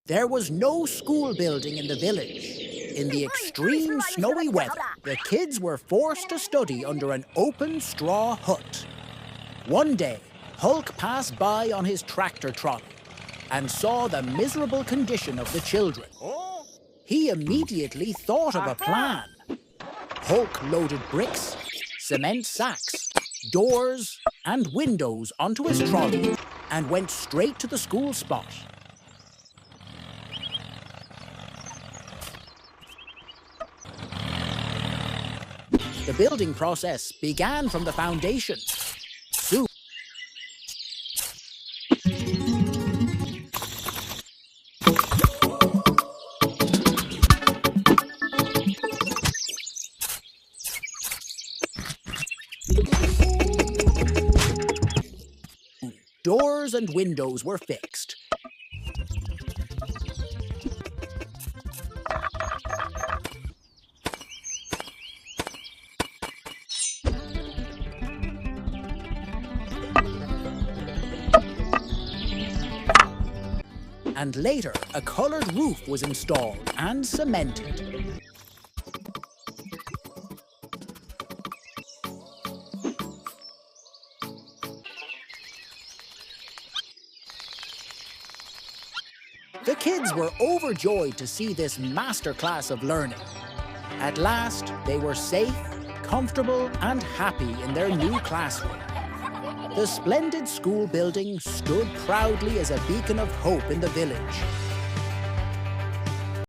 There was no school building in the village. In the extreme snowy weather, the kids were forced to study under an open straw hut. One day, Hulk passed by on his tractor trolley and saw the miserable condition of the children. He immediately thought of a plan. Hulk loaded bricks, cement sacks, doors, and windows onto his trolley and went straight to the school spot. The building process began from the foundation. Soon, doors and windows were fixed. And later, a colored roof was installed and cemented. The kids were overjoyed to see this masterclass of learning. At last, they were safe, comfortable, and happy in their new classroom. The splendid school building stood proudly as a beacon of hope in the village.